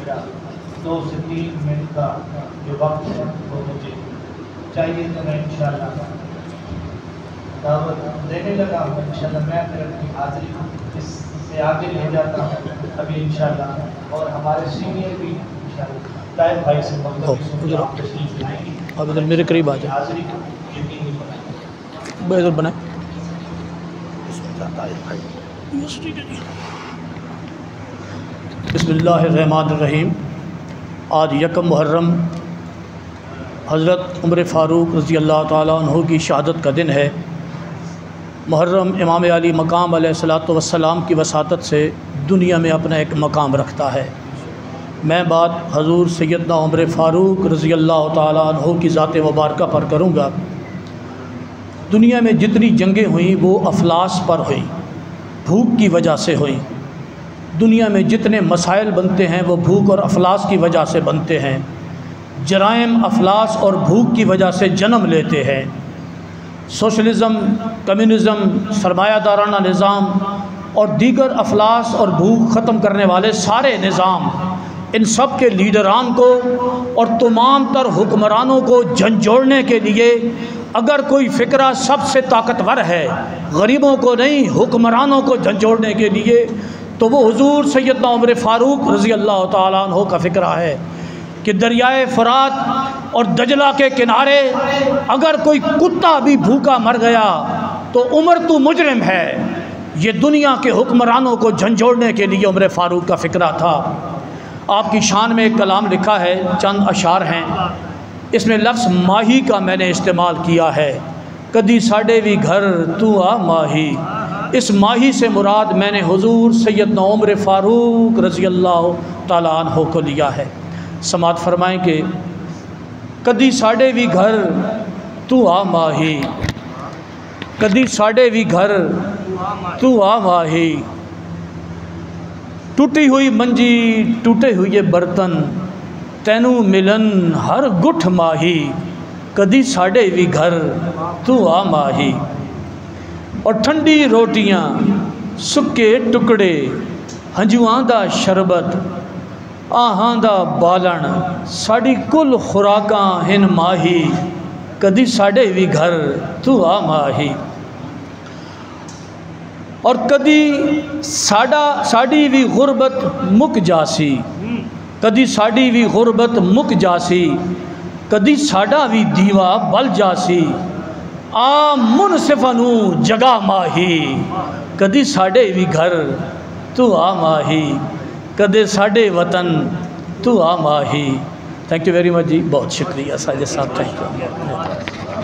میرا 2 سے 3 منٹ کا جو وقت ہے وہ مجھے چاہیے، تو میں انشاءاللہ دعوت دینے لگا ہوں۔ انشاءاللہ میں پھر اپنی حاضری اس سے آگے لے جاتا ہوں ابھی انشاءاللہ، اور ہمارے سینئر بھی انشاءاللہ طاہر بھائی سے مختلف آپ تشریف لائیں گے۔ آپ ادھر میرے قریب آ جائیں، حاضری کو یقینی بنائیں۔ ادھر بنائیں۔ بسم اللہ الرحمن الرحیم۔ آج یکم محرم حضرت عمر فاروق رضی اللہ تعالیٰ عنہ کی شہادت کا دن ہے۔ محرم امام علی مقام علیہ الصلوۃ والسلام کی وساطت سے دنیا میں اپنا ایک مقام رکھتا ہے۔ میں بات حضور سیدنا عمر فاروق رضی اللہ تعالیٰ عنہ کی ذات مبارکہ پر کروں گا۔ دنیا میں جتنی جنگیں ہوئیں وہ افلاس پر ہوئیں، بھوک کی وجہ سے ہوئیں۔ دنیا میں جتنے مسائل بنتے ہیں وہ بھوک اور افلاس کی وجہ سے بنتے ہیں۔ جرائم افلاس اور بھوک کی وجہ سے جنم لیتے ہیں۔ سوشلزم، کمیونزم، سرمایہ دارانہ نظام اور دیگر افلاس اور بھوک ختم کرنے والے سارے نظام، ان سب کے لیڈران کو اور تمام تر حکمرانوں کو جھنجھوڑنے کے لیے اگر کوئی فکرہ سب سے طاقتور ہے، غریبوں کو نہیں حکمرانوں کو جھنجھوڑنے کے لیے، تو وہ حضور سیدنا عمر فاروق رضی اللہ تعالیٰ عنہ کا فکرہ ہے کہ دریائے فرات اور دجلہ کے کنارے اگر کوئی کتا بھی بھوکا مر گیا تو عمر تو مجرم ہے۔ یہ دنیا کے حکمرانوں کو جھنجھوڑنے کے لیے عمر فاروق کا فکرہ تھا۔ آپ کی شان میں ایک کلام لکھا ہے، چند اشعار ہیں، اس میں لفظ ماہی کا میں نے استعمال کیا ہے۔ کدی ساڈے بھی گھر تو آ ماہی، اس ماہی سے مراد میں نے حضور سیدنا عمر فاروق رضی اللہ تعالیٰ عنہ کو لیا ہے۔ سماعت فرمائیں کہ کدی ساڈے بھی گھر تو آ ماہی، کدی ساڈے بھی گھر تو آ ماہی، ٹوٹی ہوئی منجی ٹوٹے ہوئے برتن تینوں ملن ہر گٹھ ماہی، کدی ساڈے بھی گھر تو آ ماہی۔ اور ٹھنڈی روٹیاں سکے ٹکڑے ہنجواں دا شربت آہاں دا بالن ساڈی کل خوراکاں ہن ماہی، کدی ساڈے بھی گھر تو آ ماہی۔ اور کدی ساڈی بھی غربت مک جاسی، کدی ساڈی بھی غربت مک جاسی، کدی ساڈا بھی دیوا بل جاسی، آ منصفانو جگہ ماہی، کدی ساڈے بھی گھر تو آ ماہی، کدے ساڈے وطن تو آ ماہی۔ تھینک یو ویری مچ جی، بہت شکریہ ساجد صاحب، تھینک یو۔